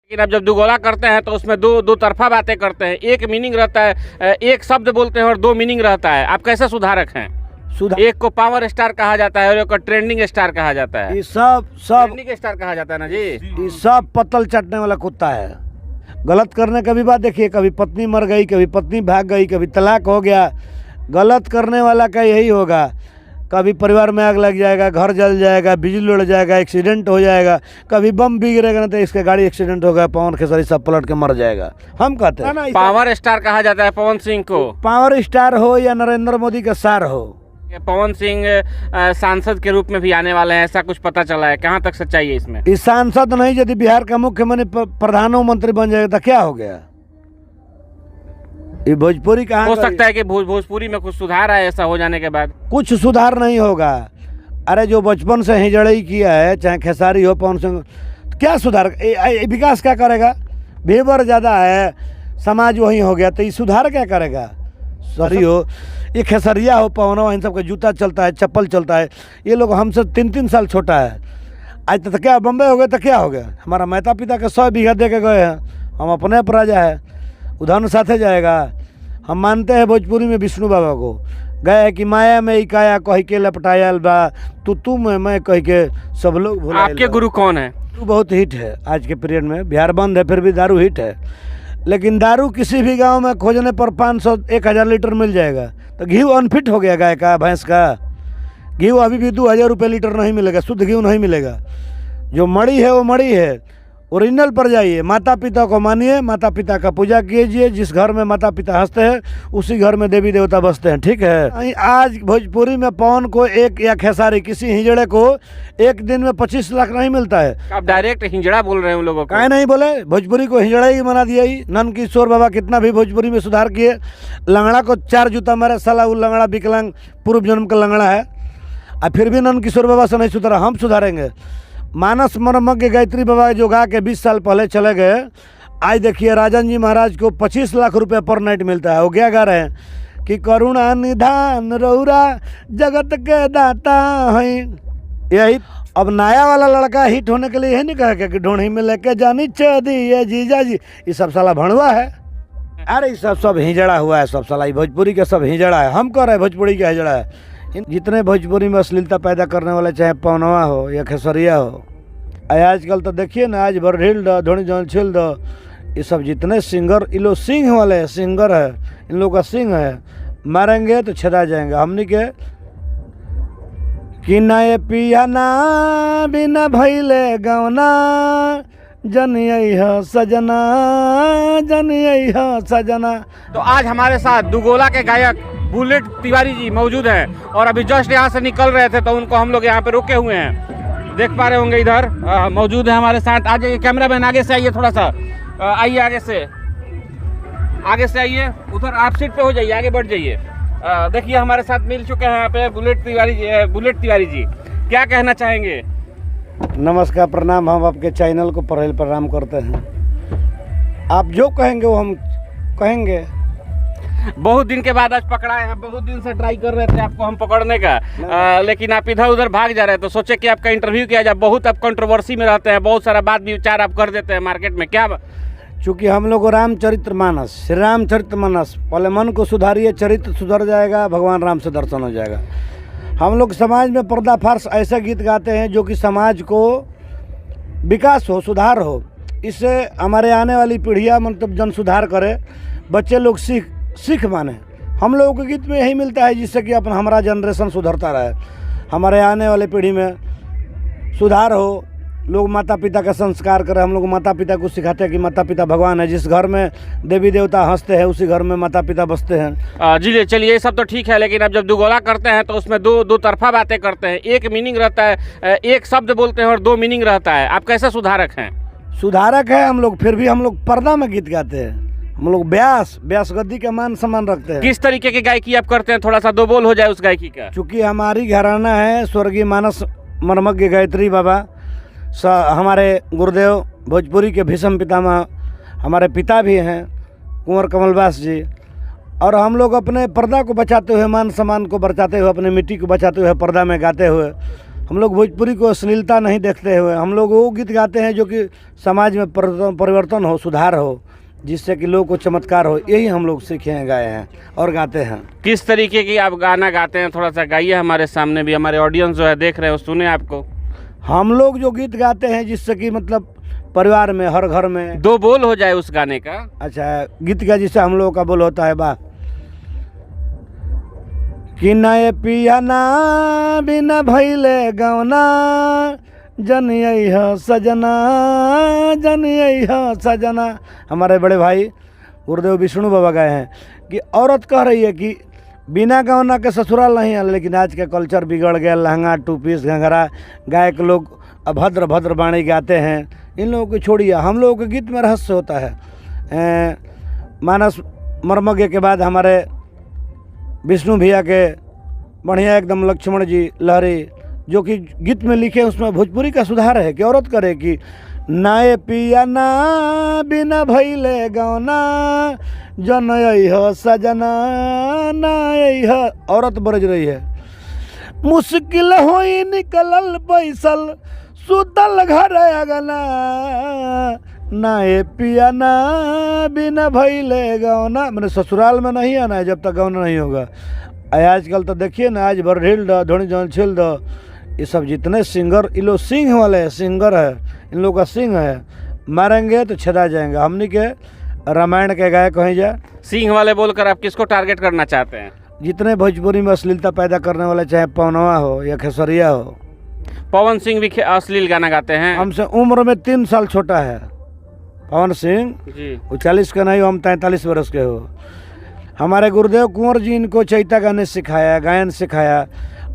लेकिन अब जब दुगोला करते हैं तो उसमें दो तरफा बातें करते हैं। एक मीनिंग रहता है, एक शब्द बोलते हैं और दो मीनिंग रहता है। आप कैसे सुधारक हैं? एक को पावर स्टार कहा जाता है और एक को ट्रेंडिंग स्टार कहा जाता है। ये सब ट्रेंडिंग स्टार कहा जाता है ना जी। ये सब पत्तल चटने वाला कुत्ता है। गलत करने का भी बात देखिए, कभी पत्नी मर गई, कभी पत्नी भाग गई, कभी तलाक हो गया। गलत करने वाला का यही होगा। कभी परिवार में आग लग जाएगा, घर जल जाएगा, बिजली उड़ जाएगा, एक्सीडेंट हो जाएगा, कभी बम भी गिरेगा ना तो इसके गाड़ी एक्सीडेंट होगा, पवन खेसारी सब पलट के मर जाएगा। हम कहते हैं पावर स्टार कहा जाता है पवन सिंह को। पावर स्टार हो या नरेंद्र मोदी का सार हो। पवन सिंह सांसद के रूप में भी आने वाले हैं, ऐसा कुछ पता चला है। कहाँ तक सच्चाई है इसमें? इस सांसद नहीं, यदि बिहार का मुख्यमंत्री प्रधानमंत्री बन जाएगा तो क्या हो गया? ये भोजपुरी कहाँ हो सकता है कि भोजपुरी में कुछ सुधार है ऐसा हो जाने के बाद? कुछ सुधार नहीं होगा। अरे जो बचपन से हिजड़ई किया है, चाहे खेसारी हो, पवन सिंह, क्या सुधार? विकास क्या करेगा? भेबर ज़्यादा है, समाज वही हो गया, तो ये सुधार क्या करेगा? सॉरी हो, ये खेसरिया हो, पवनवा, इन सबका जूता चलता है, चप्पल चलता है। ये लोग हमसे 3-3 साल छोटा है। आज तो क्या बम्बई हो गए तो क्या हो गया? हमारा माता पिता के 100 बीघा दे के गए हैं, हम अपने पर राजा है, उधर साथे जाएगा। हम मानते हैं भोजपुरी में विष्णु बाबा को, गए कि माया में इकाया कह के लपटायल बा, तू में मैं कह के सब लोग भुलायल बा। आपके गुरु कौन है? बहुत हिट है आज के पीरियड में। बिहार बंद है फिर भी दारू हिट है। लेकिन दारू किसी भी गांव में खोजने पर 500-1000 लीटर मिल जाएगा। तो घी अनफिट हो गया गाय का, भैंस का घी अभी भी 2000 रुपये लीटर नहीं मिलेगा, शुद्ध घी नहीं मिलेगा। जो मड़ी है वो मड़ी है। ओरिजिनल पर जाइए, माता पिता को मानिए, माता पिता का पूजा कीजिए। जिस घर में माता पिता हंसते हैं उसी घर में देवी देवता बसते हैं, ठीक है। आज भोजपुरी में पवन को एक या खेसारी किसी हिजड़े को एक दिन में 25 लाख नहीं मिलता है। आप डायरेक्ट हिजड़ा बोल रहे हैं उन लोगों को? काहे नहीं बोले? भोजपुरी को हिजड़ा ही बना दिया ही। नंद किशोर बाबा कितना भी भोजपुरी में सुधार किए, लंगड़ा को 4 जूता मारे, साला वो लंगड़ा विकलांग पूर्व जन्म का लंगड़ा है। और फिर भी नंद किशोर बाबा से नहीं सुधारा। हम सुधारेंगे। मानस मर्मज्ञ गायत्री बाबा जो गा के 20 साल पहले चले गए, आज देखिए राजन जी महाराज को 25 लाख रुपए पर नाइट मिलता है। वो क्या गा रहे हैं कि करुणा निधान रौरा जगत के दाता हैं। यही अब नया वाला लड़का हिट होने के लिए यही नहीं कहा कि ढूंढी में लेके जानी चाहिए जीजा जी। ये सब साला भणुआ है। अरे ये सब हिजड़ा हुआ है, सब साला भोजपुरी के सब हिजड़ा है। हम कह रहे भोजपुरी का हिजड़ा है। जितने भोजपुरी में अश्लीलता पैदा करने वाले, चाहे पवनवा हो या खेसरिया हो, आजकल तो देखिए ना, आज भर ढील दो, धोनी जौन छिल दो, ये सब जितने सिंगर, ये लोग सिंह वाले हैं, सिंगर है, इन लोग का सिंह है। मारेंगे तो छेदा जाएंगे। हमने के कि नए पिया ना बिना भैले गौना, जनिया सजना, जनिया सजना। तो आज हमारे साथ दुगोला के गायक बुलेट तिवारी जी मौजूद हैं और अभी जस्ट यहाँ से निकल रहे थे तो उनको हम लोग यहाँ पे रोके हुए हैं। देख पा रहे होंगे इधर मौजूद है हमारे साथ। आ जाइए कैमरा मैन, आगे से आइए, थोड़ा सा आइए, आगे से आइए, उधर आप सीट पे हो जाइए, आगे बढ़ जाइए। देखिए हमारे साथ मिल चुके हैं यहाँ पे बुलेट तिवारी जी, क्या कहना चाहेंगे? नमस्कार, प्रणाम। हम आपके चैनल को प्रणाम करते हैं। आप जो कहेंगे वो हम कहेंगे। बहुत दिन के बाद आज पकड़ाए हैं। बहुत दिन से ट्राई कर रहे थे आपको हम पकड़ने का, लेकिन आप इधर उधर भाग जा रहे हैं। तो सोचे कि आपका इंटरव्यू किया जाए। बहुत आप कंट्रोवर्सी में रहते हैं, बहुत सारा बात विचार आप कर देते हैं मार्केट में, क्या? चूँकि हम लोग रामचरितमानस, श्री रामचरितमानस, पहले मन को सुधारिए, चरित्र सुधर जाएगा, भगवान राम से दर्शन हो जाएगा। हम लोग समाज में पर्दाफाश ऐसे गीत गाते हैं जो कि समाज को विकास हो, सुधार हो। इससे हमारे आने वाली पीढ़ियाँ मतलब जन सुधार करे, बच्चे लोग सीख माने। हम लोगों के गीत में यही मिलता है जिससे कि अपना हमारा जनरेशन सुधरता रहे, हमारे आने वाले पीढ़ी में सुधार हो, लोग माता पिता का संस्कार करें। हम लोग माता पिता को सिखाते हैं कि माता पिता भगवान है। जिस घर में देवी देवता हंसते हैं उसी घर में माता पिता बसते हैं। जी चलिए, ये सब तो ठीक है, लेकिन अब जब दुगोला करते हैं तो उसमें दो तरफा बातें करते हैं। एक मीनिंग रहता है, एक शब्द बोलते हैं और दो मीनिंग रहता है। आप कैसे सुधारक हैं? सुधारक है हम लोग, फिर भी हम लोग पर्दा में गीत गाते हैं। हम लोग व्यास गद्दी का मान सम्मान रखते हैं। किस तरीके की गायकी आप करते हैं? थोड़ा सा दो बोल हो जाए उस गायकी का। चूँकि हमारी घराना है स्वर्गीय मानस मर्मज्ञ गायत्री बाबा, हमारे गुरुदेव भोजपुरी के भीष्म पितामह, हमारे पिता भी हैं कुंवर कमलवास जी। और हम लोग अपने पर्दा को बचाते हुए, मान सम्मान को बचाते हुए, अपने मिट्टी को बचाते हुए, पर्दा में गाते हुए हम लोग भोजपुरी को अश्लीलता नहीं देखते हुए हम लोग वो गीत गाते हैं जो कि समाज में परिवर्तन हो, सुधार हो, जिससे कि लोगों को चमत्कार हो। यही हम लोग सीखे हैं, गाए हैं और गाते हैं। किस तरीके की आप गाना गाते हैं, थोड़ा सा गाइए हमारे सामने भी, हमारे ऑडियंस जो है देख रहे हैं सुने आपको। हम लोग जो गीत गाते हैं जिससे कि मतलब परिवार में, हर घर में 2 बोल हो जाए उस गाने का। अच्छा, गीत का जिससे हम लोगों का बोल होता है, बा कि नए पिया ना बिना भैले गौना जनिया सजना, जनिया सजना। हमारे बड़े भाई गुरुदेव विष्णु बाबा गए हैं कि औरत कह रही है कि बिना गौना के ससुराल नहीं है, लेकिन आज का कल्चर बिगड़ गया। लहंगा, टू पीस, घंघरा, गायक लोग अभद्र भद्र वाणी गाते हैं। इन लोगों को छोड़िए, हम लोगों के गीत में रहस्य होता है। मानस मर्मज्ञ के बाद हमारे विष्णु भैया के बढ़िया एकदम लक्ष्मण जी लहरी जो कि गीत में लिखे, उसमें भोजपुरी का सुधार है कि औरत करे कि नाए पिया ना बिना भैले गौना जनइह सजना नाइह। औरत बरज रही है, मुश्किल होई निकलल बैसल सुतल घर अगना, नाए पिया ना बिना भैले गौना। मैंने ससुराल में नहीं आना है जब तक गौना नहीं होगा। आजकल तो देखिए ना, आज भर ढील दो, धोनी जौन छिल दो, ये सब जितने सिंगर, ये लोग सिंह वाले सिंगर है, इन लोग का सिंह है, मारेंगे तो छेदा जाएंगे। हमनी के रामायण के गायक कहीं जाए। सिंह वाले बोलकर आप किसको टारगेट करना चाहते हैं? जितने भोजपुरी में अश्लीलता पैदा करने वाले, चाहे पवनवा हो या खेसरिया हो। पवन सिंह भी अश्लील गाना गाते हैं। हमसे उम्र में 3 साल छोटा है पवन सिंह जी। वो 40 का नहीं, हम 43 वर्ष के हो। हमारे गुरुदेव कुंवर जी इनको चैता गाने सिखाया, गायन सिखाया।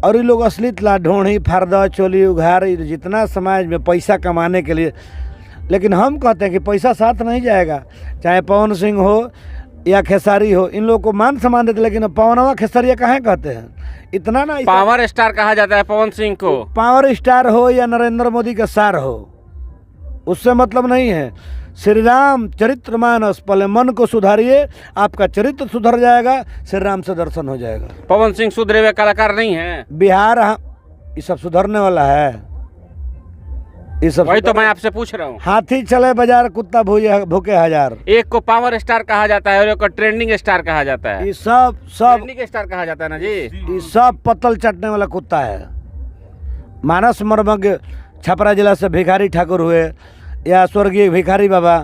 और ये लोग अश्लील ला ढोणी, फारदा, चोली, उघार, जितना समाज में पैसा कमाने के लिए। लेकिन हम कहते हैं कि पैसा साथ नहीं जाएगा, चाहे पवन सिंह हो या खेसारी हो, इन लोगों को मान सम्मान देते। लेकिन पवनवा खेसरिया कहाँ कहते हैं, इतना ना। पावर स्टार कहा जाता है पवन सिंह को। पावर स्टार हो या नरेंद्र मोदी का सार हो, उससे मतलब नहीं है। श्री राम चरित्र मानस, पहले मन को सुधारिए, आपका चरित्र सुधर जाएगा, श्री राम से दर्शन हो जाएगा। पवन सिंह सुधरे हुए कलाकार नहीं है। बिहार ये सब सुधरने वाला है, ये सब वही तो मैं आपसे पूछ रहा हूँ। हाथी चले बाजार, कुत्ता भूखे हजार। एक को पावर स्टार कहा जाता है और एक को ट्रेंडिंग स्टार कहा जाता है। ये सब ट्रेंडिंग स्टार कहा जाता है ना जी। ये सब पत्तल चटने वाला कुत्ता है। मानस मर्मज्ञ छपरा जिला से भिखारी ठाकुर हुए, या स्वर्गीय भिखारी बाबा,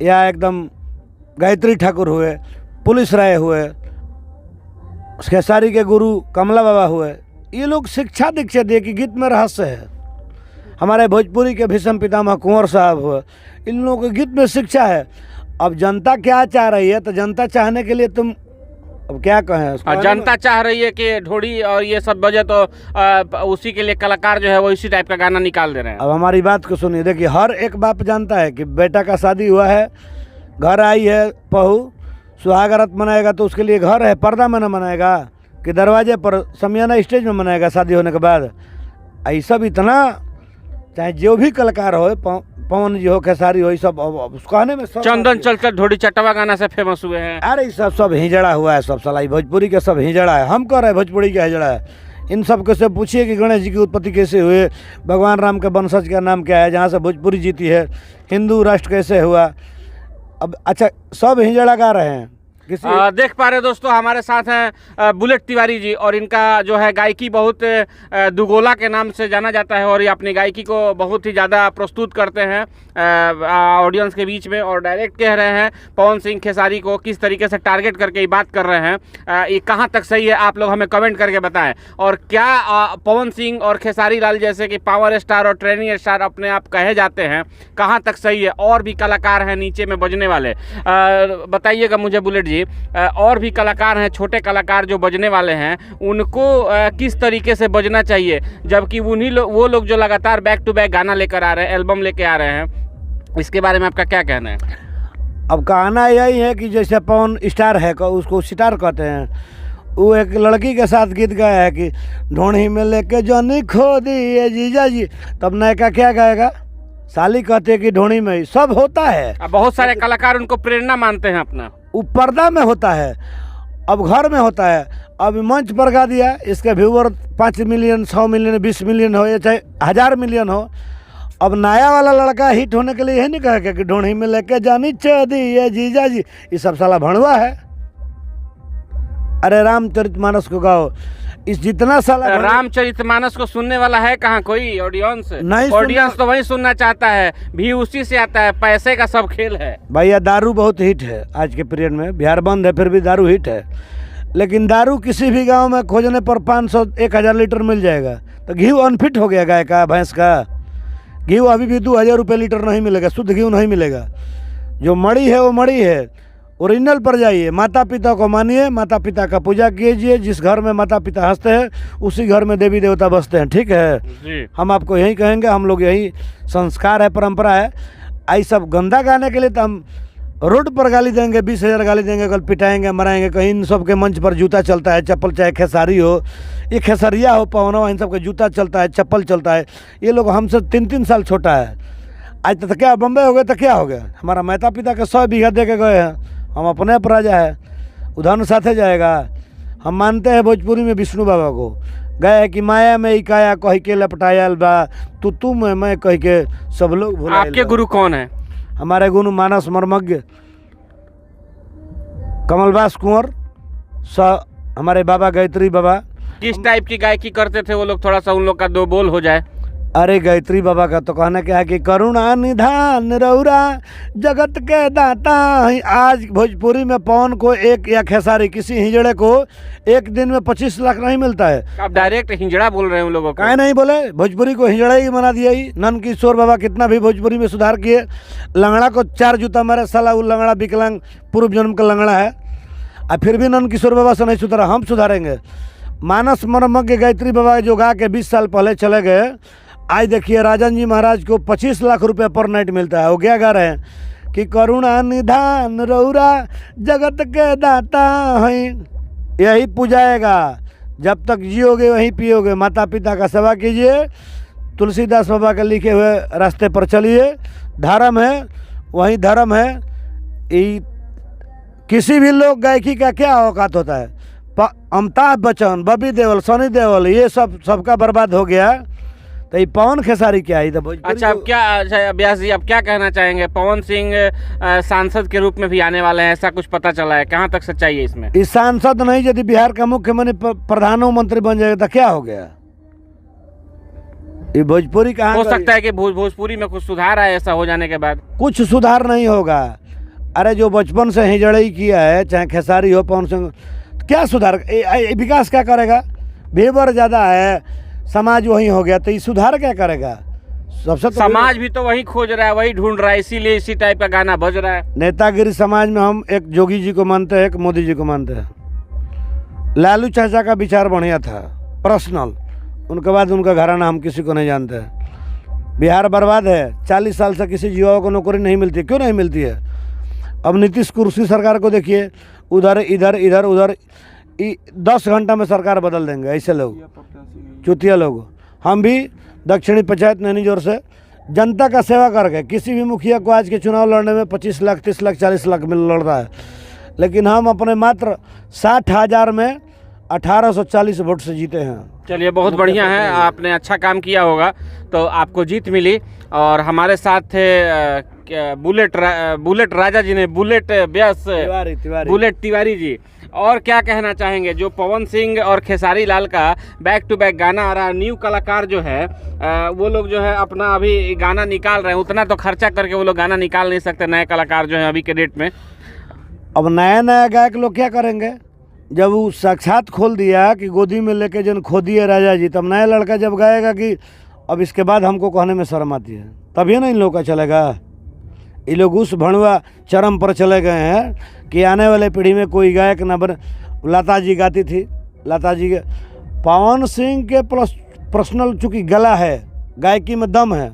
या एकदम गायत्री ठाकुर हुए, पुलिस राय हुए, खेसारी के गुरु कमला बाबा हुए। ये लोग शिक्षा दीक्षा दिए कि गीत में रहस्य है। हमारे भोजपुरी के भीष्म पितामह कुंवर साहब हुए, इन लोगों के गीत में शिक्षा है। अब जनता क्या चाह रही है, तो जनता चाहने के लिए तुम अब क्या कहें। जनता चाह रही है कि ढोड़ी और ये सब बजे तो उसी के लिए कलाकार जो है वो इसी टाइप का गाना निकाल दे रहे हैं। अब हमारी बात को सुनिए, देखिए हर एक बाप जानता है कि बेटा का शादी हुआ है, घर आई है बहू, सुहागरात मनाएगा तो उसके लिए घर है, पर्दा में न मनाएगा कि दरवाजे पर समियाना स्टेज में मनाएगा शादी होने के बाद। ऐसा भी इतना, चाहे जो भी कलाकार हो, पवन जी हो, खेसारी हो, सब कहने में सब चंदन चलकर ढोड़ी चटवा गाना से फेमस हुए हैं। अरे सब हिजड़ा हुआ है, सब सलाई भोजपुरी के सब हिजड़ा है। हम कह रहे हैं भोजपुरी का हिजड़ा है। इन सब को से पूछिए कि गणेश जी की उत्पत्ति कैसे हुए, भगवान राम के वंशज का नाम क्या है, जहाँ से भोजपुरी जीती है, हिंदू राष्ट्र कैसे हुआ। अब अच्छा, सब हिजड़ा गा रहे हैं। देख पा रहे दोस्तों, हमारे साथ हैं बुलेट तिवारी जी, और इनका जो है गायकी बहुत दुगोला के नाम से जाना जाता है, और ये अपनी गायकी को बहुत ही ज़्यादा प्रस्तुत करते हैं ऑडियंस के बीच में, और डायरेक्ट कह रहे हैं पवन सिंह खेसारी को किस तरीके से टारगेट करके ये बात कर रहे हैं। ये कहाँ तक सही है आप लोग हमें कमेंट करके बताएं। और क्या पवन सिंह और खेसारी लाल जैसे कि पावर स्टार और ट्रेनिंग स्टार अपने आप कहे जाते हैं, कहाँ तक सही है? और भी कलाकार हैं नीचे में बजने वाले, बताइएगा मुझे बुलेट जी। और भी कलाकार हैं, छोटे कलाकार जो बजने वाले हैं, उनको किस तरीके से बजना चाहिए, जबकि वो लोग जो लगातार बैक टू बैक गाना लेकर आ रहे हैं, एल्बम लेके आ रहे हैं, इसके बारे में आपका क्या कहना है? अब कहना यही है कि जैसे पवन स्टार है, उसको सितार कहते हैं, वो एक लड़की के साथ गीत गाया है कि ढोणी में लेके जनी खो दिए जीजा जी, तब नायका क्या गाएगा? साली कहते हैं कि ढोणी में सब होता है। बहुत सारे कलाकार उनको प्रेरणा मानते हैं अपना, वो पर्दा में होता है। अब घर में होता है, अब मंच पर गा दिया, इसके व्यूअर 5 मिलियन 100 मिलियन 20 मिलियन हो या चाहे 1000 मिलियन हो। अब नया वाला लड़का हिट होने के लिए यही नहीं कहेगा कि ढूंढी में लेके जानी चाहती ये जीजा जी, ये सब साला भणवा है। अरे रामचरितमानस को गाओ, इस जितना साला रामचरितमानस को सुनने वाला है कहाँ कोई ऑडियंस? नहीं, ऑडियंस तो वही सुनना चाहता है, भी उसी से आता है, पैसे का सब खेल है। भैया दारू बहुत हिट है आज के पीरियड में, बिहार बंद है फिर भी दारू हिट है। लेकिन दारू किसी भी गांव में खोजने पर 500-1000 लीटर मिल जाएगा। तो घी अनफिट हो गया गाय का भैंस का, घी अभी भी 2000 रुपये लीटर नहीं मिलेगा, शुद्ध घी नहीं मिलेगा। जो मड़ी है वो मड़ी है, ओरिजिनल पर जाइए, माता पिता को मानिए, माता पिता का पूजा कीजिए। जिस घर में माता पिता हंसते हैं उसी घर में देवी देवता बसते हैं, ठीक है जी। हम आपको यही कहेंगे, हम लोग यही संस्कार है, परंपरा है। आई सब गंदा गाने के लिए तो हम रोड पर गाली देंगे, 20,000 गाली देंगे, कल पिटाएंगे मराएंगे। कहीं इन सब के मंच पर जूता चलता है, चप्पल, चाहे खेसारी हो, ये खेसरिया हो, पवनवा, इन सब के जूता चलता है, चप्पल चलता है। ये लोग हमसे 3-3 साल छोटा है। आज तो क्या बम्बई हो गए तो क्या हो गया, हमारा माता पिता के 100 बीघा दे के गए हैं, हम अपने पर राजा है, उधर साथे जाएगा। हम मानते हैं भोजपुरी में विष्णु बाबा को, गए कि माया में इकाया कह के लपटायल बा, तू में मैं कह के सब लोग भुला। आपके गुरु कौन है? हमारे गुरु मानस मर्मज्ञ कमलबास कुंवर, हमारे बाबा गायत्री बाबा। किस टाइप की गायकी करते थे वो लोग? थोड़ा सा उन लोग का 2 बोल हो जाए। अरे गायत्री बाबा का तो कहना क्या है कि करुणा निधान रौरा जगत के दाता। आज भोजपुरी में पवन को एक या खेसारी किसी हिजड़े को एक दिन में 25 लाख नहीं मिलता है। आप डायरेक्ट हिंजड़ा बोल रहे हैं उन लोगों को? काहे नहीं बोले, भोजपुरी को हिजड़ा ही बना दिया ही। नंद किशोर बाबा कितना भी भोजपुरी में सुधार किए, लंगड़ा को 4 जूता मारे, साला वो लंगड़ा विकलांग पूर्व जन्म का लंगड़ा है, और फिर भी नंद किशोर बाबा से नहीं सुधारा, हम सुधारेंगे। मानस मर्मज्ञ गायत्री बाबा जो गा के 20 साल पहले चले गए, आज देखिए राजन जी महाराज को 25 लाख रुपए पर नाइट मिलता है। वो क्या गा रहे हैं कि करुणा निधान रौरा जगत के दाता हैं, यही पूजाएगा, जब तक जियोगे वहीं पियोगे। माता पिता का सेवा कीजिए, तुलसीदास बाबा के लिखे हुए रास्ते पर चलिए, धर्म है वही धर्म है। किसी भी लोग गायकी का क्या औकात होता है? अमिताभ बच्चन, बॉबी देओल, सनी देओल, ये सब सबका बर्बाद हो गया। तो ये पवन खेसारी क्या है? अच्छा, अब क्या, अच्छा व्यास जी, अब क्या कहना चाहेंगे? पवन सिंह सांसद के रूप में भी आने वाले हैं, ऐसा कुछ पता चला है, कहाँ तक सच्चाई है इसमें? इस सांसद नहीं, यदि बिहार का मुख्यमंत्री प्रधानमंत्री बन जाएगा तो क्या हो गया? ये भोजपुरी कहाँ हो सकता है कि भोजपुरी में कुछ सुधार है ऐसा हो जाने के बाद? कुछ सुधार नहीं होगा। अरे जो बचपन से हिजड़ई किया है, चाहे खेसारी हो, पवन सिंह, क्या सुधार, विकास क्या करेगा? व्यूअर ज़्यादा है, समाज वही हो गया, तो ये सुधार क्या करेगा? सबसे तो समाज भी तो वही खोज रहा है, वही ढूंढ रहा है, इसीलिए इसी टाइप का गाना बज रहा है। नेतागिरी समाज में हम एक जोगी जी को मानते हैं, एक मोदी जी को मानते हैं। लालू चाचा का विचार बढ़िया था, पर्सनल, उनके बाद उनका घराना हम किसी को नहीं जानते। बिहार बर्बाद है, 40 साल से किसी युवा को नौकरी नहीं मिलती। क्यों नहीं मिलती है? अब नीतीश कुर्सी सरकार को देखिए, उधर इधर इधर उधर, 10 घंटा में सरकार बदल देंगे ऐसे लोग, चुतिया लोग। हम भी दक्षिणी पंचायत मैनेजर से जनता का सेवा करके, किसी भी मुखिया को आज के चुनाव लड़ने में 25 लाख 30 लाख 40 लाख में लड़ रहा है, लेकिन हम अपने मात्र 60,000 में 1840 वोट से जीते हैं। चलिए, बहुत बढ़िया है, आपने अच्छा काम किया होगा तो आपको जीत मिली। और हमारे साथ थे बुलेट राजा जी ने, बुलेट व्यास, बुलेट तिवारी जी। और क्या कहना चाहेंगे, जो पवन सिंह और खेसारी लाल का बैक टू बैक गाना आ रहा है, न्यू कलाकार जो है वो लोग जो है अपना अभी गाना निकाल रहे हैं, उतना तो खर्चा करके वो लोग गाना निकाल नहीं सकते, नए कलाकार जो है अभी के डेट में। अब नया नया गायक लोग क्या करेंगे? जब वो साक्षात खोल दिया कि गोदी में लेके जन खो दिए राजा जी, तब नया लड़का जब गाएगा कि अब इसके बाद हमको कहने में शर्म आती है, तभी ना इन लोग का चलेगा। ये लोग उस भणुआ चरम पर चले गए हैं कि आने वाले पीढ़ी में कोई गायक न बने। लता जी गाती थी, लता जी के, पवन सिंह के पर्सनल चूँकि गला है, गायकी में दम है,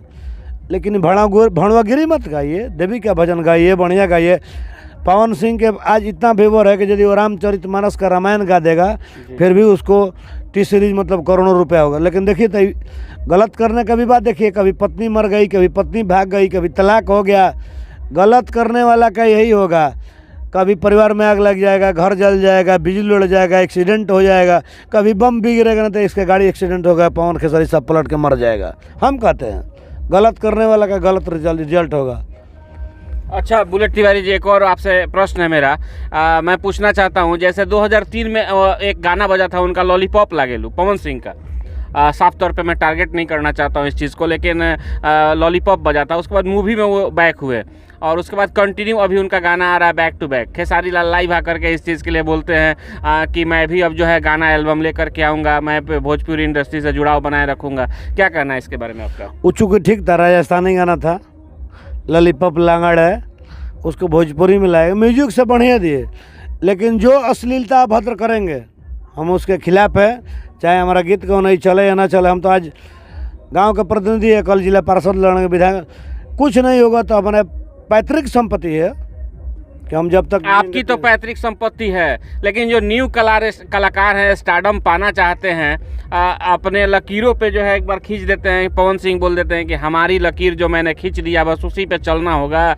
लेकिन भणुआगिरी मत गाइए, देवी का भजन गाइए, बढ़िया गाइए। पवन सिंह के आज इतना व्यूअर है कि यदि वो रामचरितमानस का रामायण गा देगा फिर भी उसको टी सीरीज मतलब करोड़ों रुपया होगा। लेकिन देखिए तो गलत करने का भी बात देखिए, कभी पत्नी मर गई, कभी पत्नी भाग गई, कभी तलाक हो गया। गलत करने वाला का यही होगा। कभी परिवार में आग लग जाएगा, घर जल जाएगा, बिजली उड़ जाएगा, एक्सीडेंट हो जाएगा, कभी बम भी गिरेगा ना तो इसके गाड़ी एक्सीडेंट होगा, पवन खेसारी सब पलट के मर जाएगा। हम कहते हैं गलत करने वाला का गलत रिजल्ट होगा। अच्छा बुलेट तिवारी जी, एक और आपसे प्रश्न है मेरा। मैं पूछना चाहता हूँ, जैसे 2003 में एक गाना बजा था उनका, लॉलीपॉप लागेलू, पवन सिंह का। साफ तौर पे मैं टारगेट नहीं करना चाहता हूँ इस चीज़ को, लेकिन लॉलीपॉप बजा था। उसके बाद मूवी में वो बैक हुए और उसके बाद कंटिन्यू अभी उनका गाना आ रहा है back to back. Khesari Lal live आकर के इस चीज़ के लिए बोलते हैं कि मैं भी अब जो है गाना एल्बम लेकर के आऊँगा, मैं भोजपुरी इंडस्ट्री से जुड़ाव बनाए रखूँगा। क्या कहना है इसके बारे में आपका? चूँकि ठीक था, राजस्थानी गाना था, लॉलीपॉप लांगड़ है, उसको भोजपुरी में लाएगा, म्यूजिक से बढ़िया दिए, लेकिन जो अश्लीलता अभद्र करेंगे हम उसके खिलाफ है। चाहे हमारा गीत क्यों नहीं चले या ना चले, हम तो आज गांव के प्रतिनिधि है, कल जिला पार्षद लड़ेंगे, विधायक, कुछ नहीं होगा तो अपने पैतृक संपत्ति है कि हम जब तक। आपकी तो पैतृक संपत्ति है, लेकिन जो न्यू कलाकार हैं, स्टारडम पाना चाहते हैं, अपने लकीरों पे जो है एक बार खींच देते हैं। पवन सिंह बोल देते हैं कि हमारी लकीर जो मैंने खींच दिया बस उसी पे चलना होगा।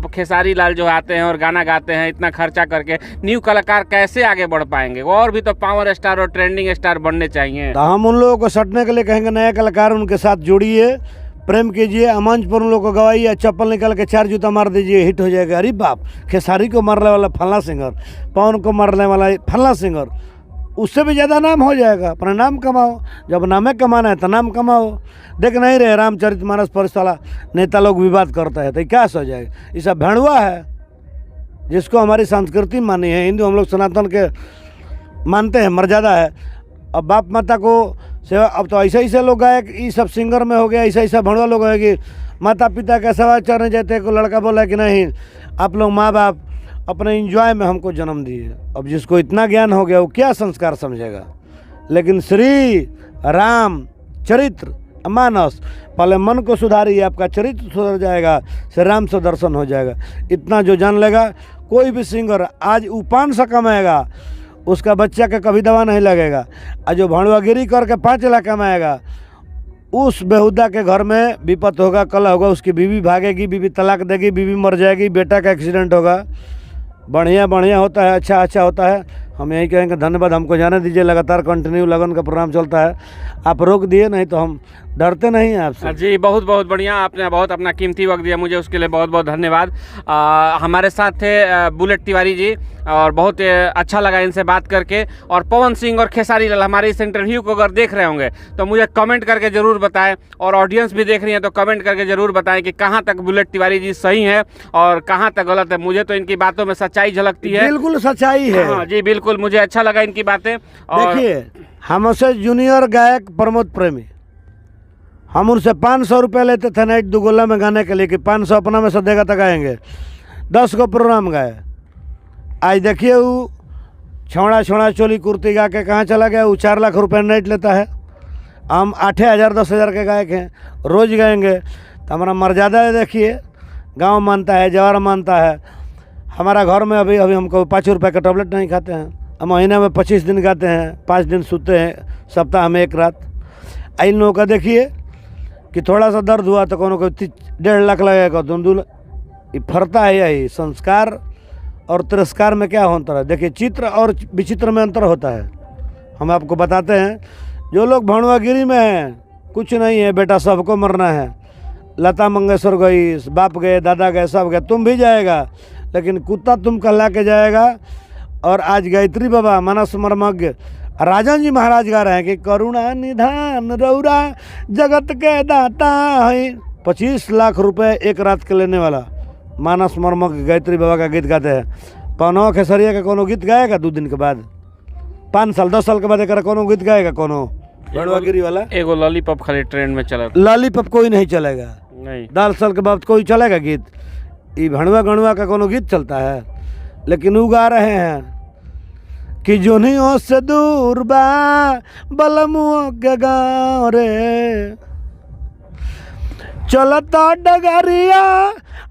खेसारी लाल जो आते हैं और गाना गाते हैं इतना खर्चा करके, न्यू कलाकार कैसे आगे बढ़ पाएंगे? और भी तो पावर स्टार और ट्रेंडिंग स्टार बनने चाहिए। तो हम उन लोगों को सटने के लिए कहेंगे नया कलाकार उनके साथ जोड़िए, प्रेम कीजिए, मंच पर उन लोगों को गवाइए, चप्पल निकाल के 4 जूता मार दीजिए, हिट हो जाएगा। अरे बाप, खेसारी को मारने वाला फलना सिंगर, पवन को मारने वाला फलना सिंगर, उससे भी ज़्यादा नाम हो जाएगा। अपना नाम कमाओ, जब नामे कमाना है तो नाम कमाओ। देख नहीं रहे रामचरितमानस पर साला नेता लोग विवाद करता है, तो क्या सो जाएगा? ये सब भेड़ुआ है जिसको हमारी संस्कृति मानी है। हिंदू हम लोग सनातन के मानते हैं, मर्यादा है। अब बाप माता को सेवा, अब तो ऐसे लोग गायक ये सब सिंगर में हो गया, ऐसा भड़वा लोग है कि माता पिता का सेवा चढ़ने जाते। को लड़का बोला कि नहीं, आप लोग माँ बाप अपने इंजॉय में हमको जन्म दिए। अब जिसको इतना ज्ञान हो गया वो क्या संस्कार समझेगा? लेकिन श्री राम चरित्र मानस, पहले मन को सुधारिए, आपका चरित्र सुधर जाएगा, श्री राम से दर्शन हो जाएगा। इतना जो जान लेगा, कोई भी सिंगर आज वो 500 कमाएगा, उसका बच्चा का कभी दवा नहीं लगेगा। और जो भड़वागिरी करके 5 लाख कमाएगा, उस बेहुदा के घर में विपत होगा, कल होगा, उसकी बीवी भागेगी, बीवी तलाक देगी, बीवी मर जाएगी, बेटा का एक्सीडेंट होगा। बढ़िया बढ़िया होता है, अच्छा अच्छा होता है। हम यही कहेंगे धन्यवाद, हमको जाने दीजिए, लगातार कंटिन्यू लगन का प्रोग्राम चलता है। आप रोक दिए, नहीं तो हम डरते नहीं हैं आपसे। जी बहुत बहुत बढ़िया, आपने बहुत अपना कीमती वक्त दिया मुझे, उसके लिए बहुत बहुत धन्यवाद। हमारे साथ थे बुलेट तिवारी जी और बहुत अच्छा लगा इनसे बात करके। और पवन सिंह और खेसारी लाल हमारे इस इंटरव्यू को अगर देख रहे होंगे तो मुझे कमेंट करके ज़रूर बताएं, और ऑडियंस भी देख रही है तो कमेंट करके ज़रूर बताएं कि कहाँ तक बुलेट तिवारी जी सही है और कहाँ तक गलत है। मुझे तो इनकी बातों में सच्चाई झलकती है, बिल्कुल सच्चाई है। हाँ जी बिल्कुल, मुझे अच्छा लगा इनकी बातें। और देखिए, हमसे जूनियर गायक प्रमोद प्रेमी, हम उनसे 500 रुपये लेते थे नाइट दुगोला में गाने के लिए कि 500 अपना में से देगा तो गाएंगे। 10 को प्रोग्राम गाए। आज देखिए वो छौड़ा छौड़ा चोली कुर्ती गा के कहाँ चला गया। वो 4 लाख रुपये नाइट लेता है, हम 8,000 10,000 के गायक हैं, रोज़ गाएंगे। तो हमारा मर्यादा है, देखिए गांव मानता है, जवार मानता है। हमारा घर में अभी हमको 5 रुपये का टैबलेट नहीं खाते हैं। हम महीने में 25 दिन गाते हैं, 5 दिन सोते हैं, सप्ताह में 1 रात। इन लोगों का देखिए कि थोड़ा सा दर्द हुआ तो कोनो को 1.5 लाख लगेगा, 2 लाख। ये फरता है यही संस्कार और तिरस्कार में क्या होता है। देखिए चित्र और विचित्र में अंतर होता है। हम आपको बताते हैं, जो लोग भणवागिरी में हैं, कुछ नहीं है बेटा, सबको मरना है। लता मंगेशकर गई, बाप गए, दादा गए, सब गए, तुम भी जाएगा, लेकिन कुत्ता तुम कहला के जाएगा। और आज गायत्री बाबा मानस मर्मज्ञ राजन जी महाराज गा रहे हैं कि करुणा निधान रौरा जगत के दाता है। 25 लाख रुपए 1 रात के लेने वाला मानस मर्मज्ञ गायत्री बाबा का गीत गाते हैं। पवनवा खेसरिया का कोनो गीत गाएगा 2 दिन के बाद, 5 साल 10 साल के बाद एक कोनो गीत गाएगा कोनो भड़वागिरी वाला। एगो लॉलीपॉप खाली ट्रेंड में चला, लॉलीपॉप कोई नहीं चलेगा, नहीं 10 साल के बाद कोई चलेगा गीत। ये भणवा गणवा का कोनो गीत चलता है, लेकिन वो गा रहे हैं कि जोनियों से दूर बा बलमुओं के गाँव रे, चलता डगरिया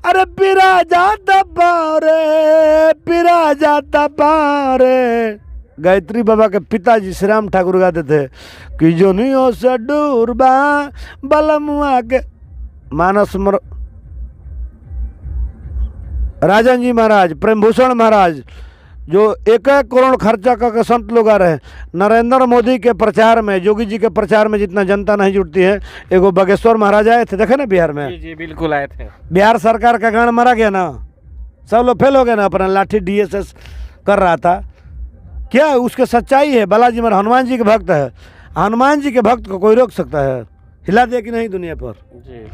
अरे पिरा जाता पारे, पिरा जाता पारे। गायत्री बाबा के पिताजी श्री राम ठाकुर गाते थे कि जोनियों से दूर बा बलमुआ के मानस मर राजन जी महाराज, प्रेमभूषण महाराज, जो 1-1 करोड़ खर्चा करके संत लोग आ रहे हैं। नरेंद्र मोदी के प्रचार में, योगी जी के प्रचार में जितना जनता नहीं जुटती है। एगो बागेश्वर महाराज आए थे, देखे ना बिहार में। जी जी बिल्कुल आए थे। बिहार सरकार का गांड मारा गया ना, सब लोग फेल हो गए ना, अपना लाठी DSS कर रहा था। क्या उसके सच्चाई है? बालाजी महाराज हनुमान जी के भक्त है। हनुमान जी के भक्त को कोई रोक सकता है? हिला दे कि नहीं दुनिया पर? जी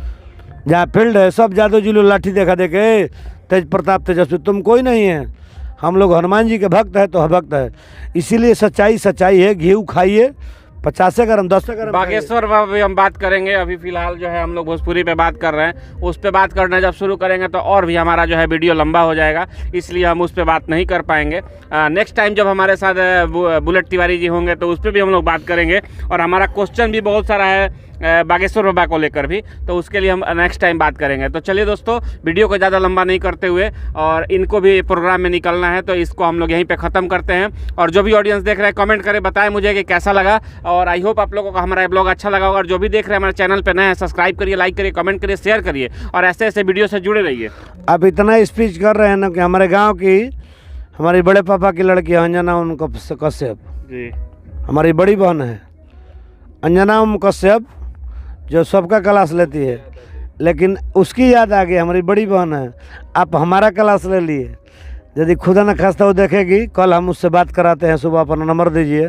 जहाँ फील्ड है सब जादव जी लोग लाठी देखा देखे, तेज प्रताप तेजस्वी, तुम कोई नहीं है। हम लोग हनुमान जी के भक्त है तो भक्त है, इसीलिए सच्चाई सच्चाई है। घी खाइए, 50 ग्राम 10 ग्राम। बागेश्वर बाबा भी हम बात करेंगे। अभी फिलहाल जो है हम लोग भोजपुरी पे बात कर रहे हैं, उस पे बात करना जब शुरू करेंगे तो और भी हमारा जो है वीडियो लंबा हो जाएगा, इसलिए हम उस पे बात नहीं कर पाएंगे। नेक्स्ट टाइम जब हमारे साथ बुलेट तिवारी जी होंगे तो उस पर भी हम लोग बात करेंगे। और हमारा क्वेश्चन भी बहुत सारा है बागेश्वर बाबा को लेकर भी, तो उसके लिए हम नेक्स्ट टाइम बात करेंगे। तो चलिए दोस्तों, वीडियो को ज़्यादा लंबा नहीं करते हुए, और इनको भी प्रोग्राम में निकलना है, तो इसको हम लोग यहीं पे ख़त्म करते हैं। और जो भी ऑडियंस देख रहे हैं कमेंट करें, बताएं मुझे कि कैसा लगा। और आई होप आप लोगों को हमारा ब्लॉग अच्छा लगा होगा। और जो भी देख रहे हैं हमारे चैनल पर नए हैं, सब्सक्राइब करिए, लाइक करिए, कमेंट करिए, शेयर करिए, और ऐसे ऐसे वीडियो से जुड़े रहिए। आप इतना स्पीच कर रहे हैं ना कि हमारे गाँव की, हमारी बड़े पापा की लड़की अंजना उम कश्यप जी, हमारी बड़ी बहन है अंजना उम कश्यप, जो सबका क्लास लेती है, लेकिन उसकी याद आ गई। हमारी बड़ी बहन है, आप हमारा क्लास ले लिए। यदि खुदा न खास्ता वो देखेगी, कल हम उससे बात कराते हैं, सुबह अपना नंबर दीजिए।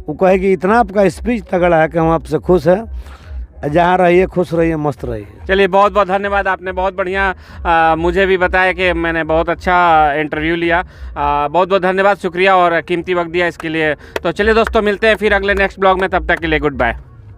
वो कहेगी इतना आपका स्पीच तगड़ा है कि हम आपसे खुश हैं। जहाँ रहिए खुश रहिए, मस्त रहिए। चलिए बहुत बहुत धन्यवाद, आपने बहुत बढ़िया मुझे भी बताया कि मैंने बहुत अच्छा इंटरव्यू लिया। बहुत बहुत धन्यवाद, शुक्रिया और कीमती वक्त दिया इसके लिए। तो चलिए दोस्तों, मिलते हैं फिर अगले नेक्स्ट ब्लॉग में, तब तक के लिए गुड बाय।